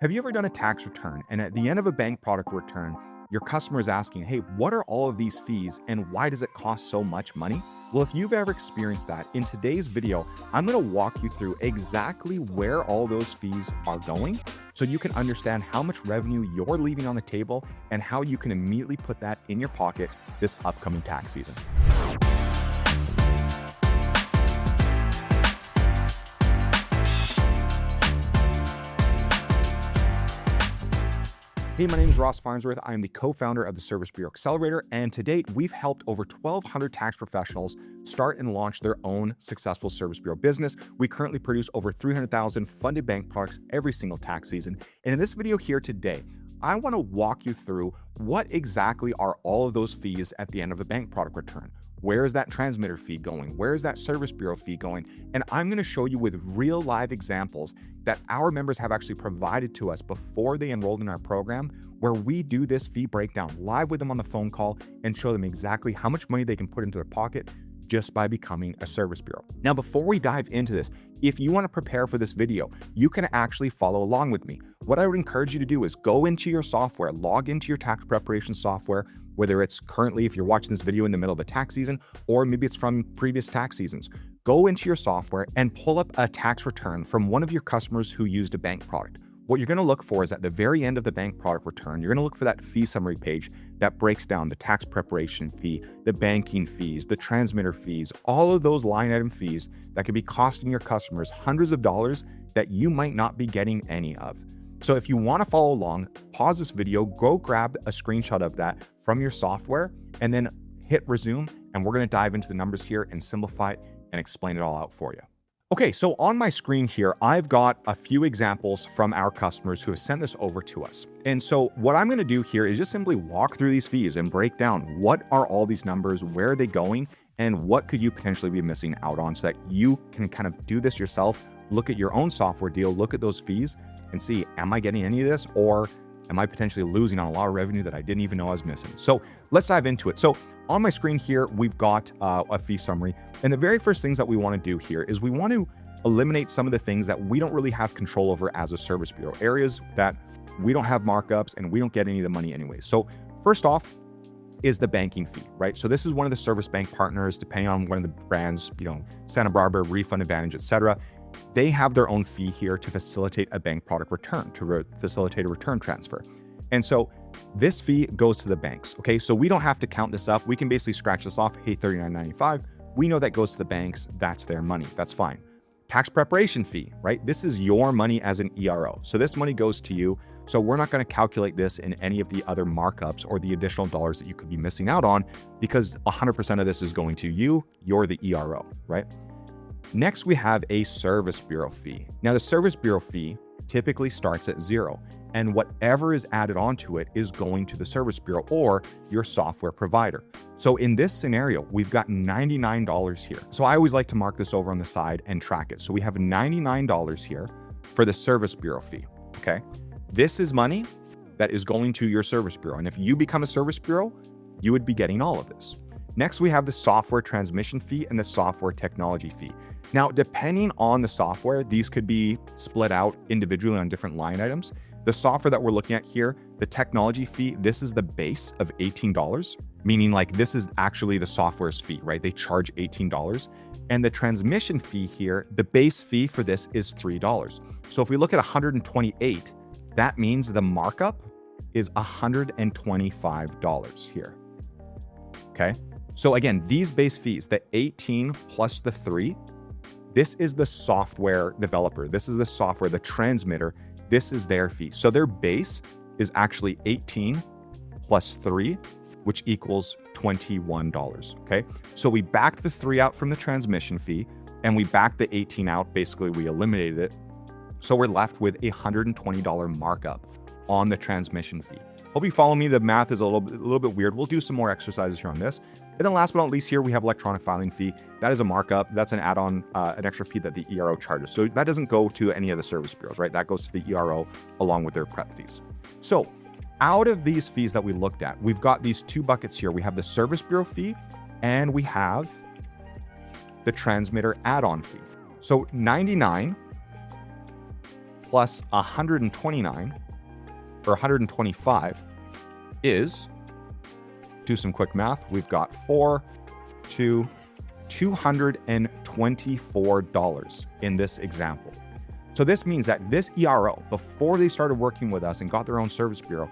Have you ever done a tax return and at the end of a bank product return, your customer is asking, hey, what are all of these fees and why does it cost so much money? Well, if you've ever experienced that, in today's video, I'm going to walk you through exactly where all those fees are going so you can understand how much revenue you're leaving on the table and how you can immediately put that in your pocket this upcoming tax season. Hey, my name is Ross Farnsworth. I am the co-founder of the Service Bureau Accelerator, and to date, we've helped over 1,200 tax professionals start and launch their own successful Service Bureau business. We currently produce over 300,000 funded bank products every single tax season. And in this video here today, I want to walk you through what exactly are all of those fees at the end of a bank product return. Where is that transmitter fee going? Where is that Service Bureau fee going? And I'm going to show you with real live examples that our members have actually provided to us before they enrolled in our program, where we do this fee breakdown live with them on the phone call and show them exactly how much money they can put into their pocket just by becoming a Service Bureau. Now, before we dive into this, if you want to prepare for this video, you can actually follow along with me. What I would encourage you to do is go into your software, log into your tax preparation software, whether it's currently, if you're watching this video in the middle of the tax season, or maybe it's from previous tax seasons. Go into your software and pull up a tax return from one of your customers who used a bank product. What you're going to look for is at the very end of the bank product return, you're going to look for that fee summary page that breaks down the tax preparation fee, the banking fees, the transmitter fees, all of those line item fees that could be costing your customers hundreds of dollars that you might not be getting any of. So if you want to follow along, pause this video, go grab a screenshot of that from your software, and then hit resume. And we're going to dive into the numbers here and simplify it and explain it all out for you. Okay, so on my screen here, I've got a few examples from our customers who have sent this over to us. And so what I'm going to do here is just simply walk through these fees and break down what are all these numbers, where are they going, and what could you potentially be missing out on so that you can kind of do this yourself, look at your own software deal, look at those fees and see, am I getting any of this, or am I potentially losing on a lot of revenue that I didn't even know I was missing? So let's dive into it. So on my screen here, we've got a fee summary. And the very first things that we want to do here is we want to eliminate some of the things that we don't really have control over as a Service Bureau, areas that we don't have markups and we don't get any of the money anyway. So first off is the banking fee, right? So this is one of the service bank partners, depending on one of the brands, Santa Barbara, Refund Advantage, etc. They have their own fee here to facilitate a bank product return, to facilitate a return transfer. And so this fee goes to the banks, okay? So we don't have to count this up. We can basically scratch this off, hey, $39.95. We know that goes to the banks. That's their money. That's fine. Tax preparation fee, right? This is your money as an ERO. So this money goes to you. So we're not going to calculate this in any of the other markups or the additional dollars that you could be missing out on, because 100% of this is going to you. You're the ERO, right? Next, we have a Service Bureau fee. Now, the Service Bureau fee typically starts at zero, and whatever is added onto it is going to the Service Bureau or your software provider. So in this scenario, we've got $99 here. So I always like to mark this over on the side and track it. So we have $99 here for the Service Bureau fee, okay? This is money that is going to your Service Bureau. And if you become a Service Bureau, you would be getting all of this. Next, we have the software transmission fee and the software technology fee. Now, depending on the software, these could be split out individually on different line items. The software that we're looking at here, the technology fee, this is the base of $18, meaning like this is actually the software's fee, right? They charge $18. And the transmission fee here, the base fee for this is $3. So if we look at 128, that means the markup is $125 here, okay? So again, these base fees, the 18 plus the 3, this is the software developer. This is the software, the transmitter. This is their fee. So their base is actually 18 plus 3, which equals $21, okay? So we backed the 3 out from the transmission fee and we backed the 18 out. Basically, we eliminated it. So we're left with a $120 markup on the transmission fee. Hope you follow me. The math is a little bit weird. We'll do some more exercises here on this. And then last but not least here, we have electronic filing fee. That is a markup. That's an add-on, an extra fee that the ERO charges. So that doesn't go to any of the service bureaus, right? That goes to the ERO along with their prep fees. So out of these fees that we looked at, we've got these two buckets here. We have the Service Bureau fee and we have the transmitter add-on fee. So 99 plus 129 or 125 is, do some quick math, we've got $224 in this example. So this means that this ERO, before they started working with us and got their own service bureau,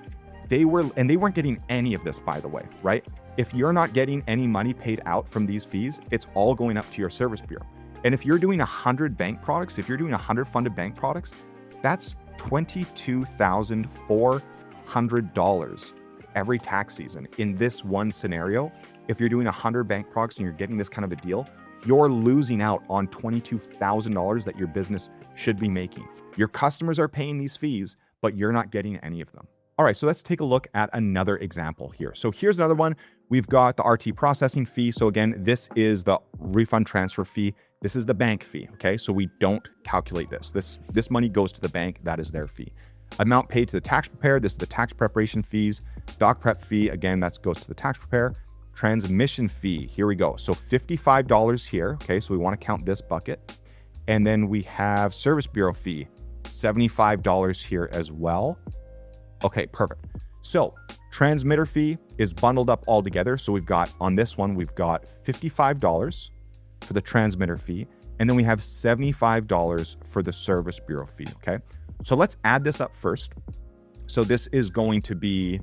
they weren't getting any of this, by the way, right? If you're not getting any money paid out from these fees, it's all going up to your service bureau. And if you're doing 100 bank products, if you're doing 100 funded bank products, that's $22,400 every tax season. In this one scenario, if you're doing 100 bank products and you're getting this kind of a deal, you're losing out on $22,000 that your business should be making. Your customers are paying these fees, but you're not getting any of them. All right, so let's take a look at another example here. So here's another one. We've got the RT processing fee. So again, this is the refund transfer fee. This is the bank fee, okay? So we don't calculate this. This money goes to the bank. That is their fee. Amount paid to the tax preparer. This is the tax preparation fees. Doc prep fee, again, that goes to the tax preparer. Transmission fee, here we go. So $55 here, okay? So we want to count this bucket. And then we have service bureau fee, $75 here as well. Okay, perfect. So transmitter fee is bundled up all together. So we've got, on this one, we've got $55 for the transmitter fee. And then we have $75 for the service bureau fee, okay? So let's add this up first. So this is going to be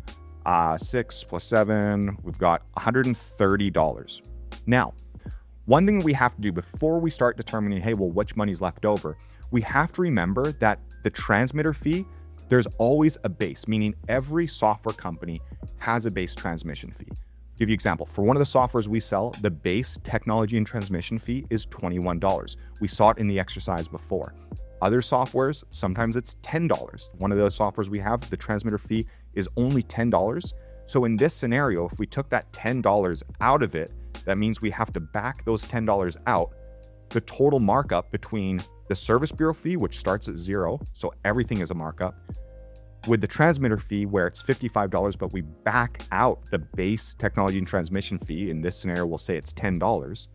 6 plus 7, we've got $130. Now, one thing we have to do before we start determining, hey, well, which money's left over, we have to remember that the transmitter fee, there's always a base, meaning every software company has a base transmission fee. Give you an example. For one of the softwares we sell, the base technology and transmission fee is $21. We saw it in the exercise before. Other softwares, sometimes it's $10. One of the softwares we have, the transmitter fee is only $10. So in this scenario, if we took that $10 out of it, that means we have to back those $10 out. The total markup between the service bureau fee, which starts at 0, so everything is a markup, with the transmitter fee where it's $55, but we back out the base technology and transmission fee, in this scenario, we'll say it's $10.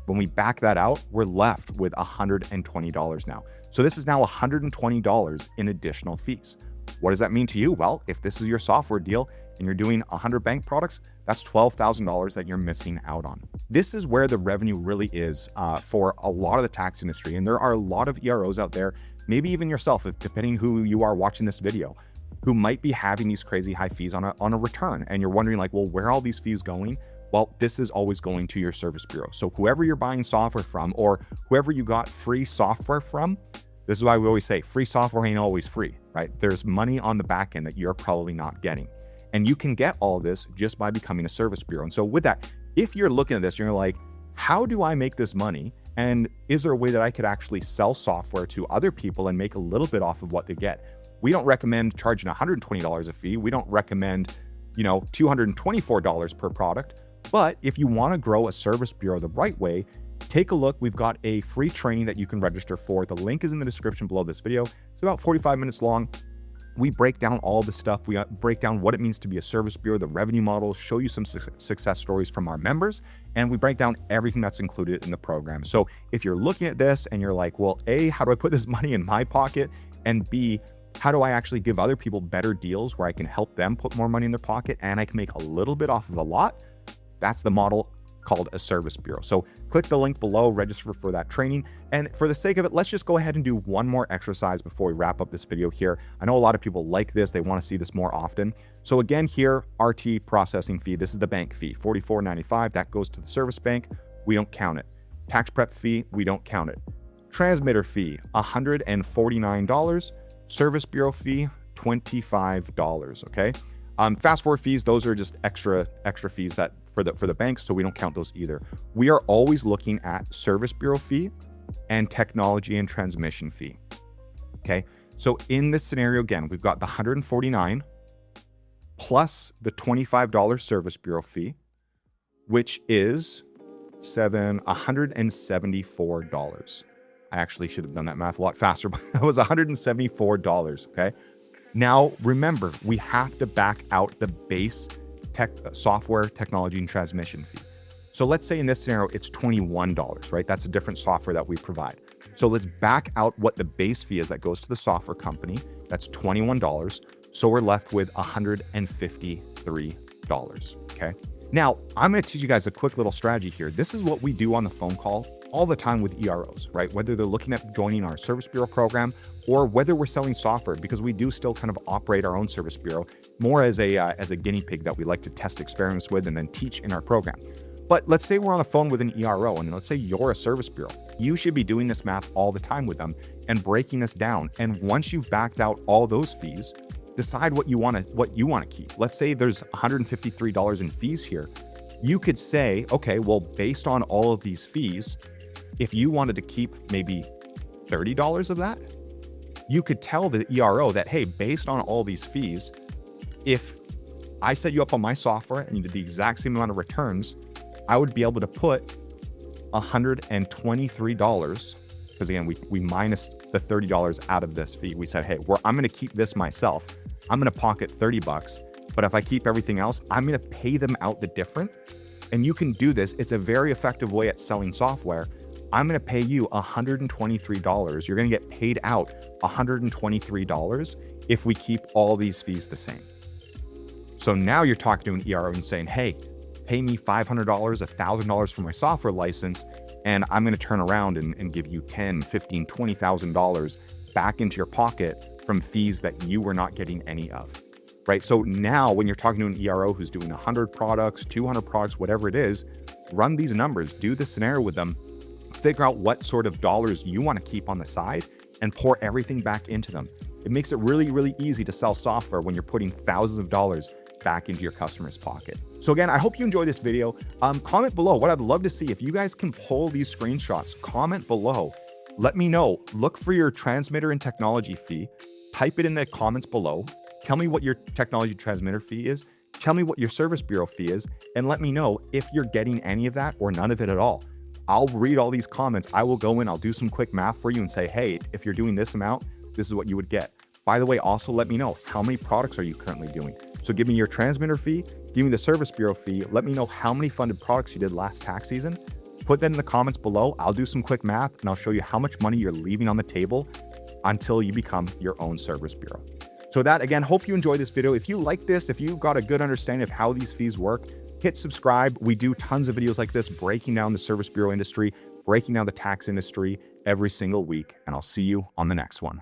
When we back that out, we're left with $120 now. So this is now $120 in additional fees. What does that mean to you? Well, if this is your software deal and you're doing 100 bank products, that's $12,000 that you're missing out on. This is where the revenue really is for a lot of the tax industry. And there are a lot of EROs out there, maybe even yourself, depending who you are watching this video, who might be having these crazy high fees on a return. And you're wondering like, well, where are all these fees going? Well, this is always going to your service bureau. So whoever you're buying software from or whoever you got free software from, this is why we always say free software ain't always free, right? There's money on the back end that you're probably not getting. And you can get all of this just by becoming a service bureau. And so with that, if you're looking at this, you're like, how do I make this money? And is there a way that I could actually sell software to other people and make a little bit off of what they get? We don't recommend charging $120 a fee. We don't recommend, $224 per product. But if you want to grow a service bureau the right way, take a look. We've got a free training that you can register for. The link is in the description below this video. It's about 45 minutes long. We break down all the stuff. We break down what it means to be a service bureau, the revenue models, show you some success stories from our members, and we break down everything that's included in the program. So if you're looking at this and you're like, well, A, how do I put this money in my pocket? And B, how do I actually give other people better deals where I can help them put more money in their pocket and I can make a little bit off of a lot? That's the model called a service bureau. So click the link below, register for that training. And for the sake of it, let's just go ahead and do one more exercise before we wrap up this video here. I know a lot of people like this. They want to see this more often. So again, here, RT processing fee, this is the bank fee, $44.95. That goes to the service bank. We don't count it. Tax prep fee, we don't count it. Transmitter fee, $149. Service bureau fee, $25, okay? Fast forward fees, those are just extra fees that for the banks, so we don't count those either. We are always looking at service bureau fee and technology and transmission fee. Okay, so in this scenario, again, we've got the $149 plus the $25 service bureau fee, which is $174. I actually should have done that math a lot faster, but that was $174. Okay. Now, remember, we have to back out the base software, technology, and transmission fee. So let's say in this scenario, it's $21, right? That's a different software that we provide. So let's back out what the base fee is that goes to the software company. That's $21. So we're left with $153, okay? Now, I'm gonna teach you guys a quick little strategy here. This is what we do on the phone call all the time with EROs, right? Whether they're looking at joining our service bureau program or whether we're selling software, because we do still kind of operate our own service bureau more as a guinea pig that we like to test experiments with and then teach in our program. But let's say we're on the phone with an ERO, and let's say you're a service bureau. You should be doing this math all the time with them and breaking this down. And once you've backed out all those fees, decide what you want to keep. Let's say there's $153 in fees here. You could say, okay, well, based on all of these fees, if you wanted to keep maybe $30 of that, you could tell the ERO that, hey, based on all these fees, if I set you up on my software and you did the exact same amount of returns, I would be able to put $123, because again, we minus the $30 out of this fee. We said, hey, I'm going to keep this myself. I'm going to pocket $30, but if I keep everything else, I'm going to pay them out the difference. And you can do this. It's a very effective way at selling software. I'm going to pay you $123. You're going to get paid out $123 if we keep all these fees the same. So now you're talking to an ERO and saying, hey, pay me $500, $1,000 for my software license, and I'm going to turn around and give you $10,000, $15,000, $20,000 back into your pocket from fees that you were not getting any of, right? So now when you're talking to an ERO who's doing 100 products, 200 products, whatever it is, run these numbers, do the scenario with them, figure out what sort of dollars you want to keep on the side and pour everything back into them. It makes it really, really easy to sell software when you're putting thousands of dollars back into your customer's pocket. So again, I hope you enjoyed this video. Comment below. What I'd love to see, if you guys can pull these screenshots, comment below. Let me know. Look for your transmitter and technology fee. Type it in the comments below. Tell me what your technology transmitter fee is. Tell me what your service bureau fee is, and let me know if you're getting any of that or none of it at all. I'll read all these comments. I will go in, I'll do some quick math for you and say, hey, if you're doing this amount, this is what you would get. By the way, also let me know, how many products are you currently doing? So give me your transmitter fee, give me the service bureau fee, let me know how many funded products you did last tax season. Put that in the comments below. I'll do some quick math and I'll show you how much money you're leaving on the table until you become your own service bureau. So that, again, hope you enjoyed this video. If you like this, if you got a good understanding of how these fees work, hit subscribe. We do tons of videos like this, breaking down the service bureau industry, breaking down the tax industry every single week. And I'll see you on the next one.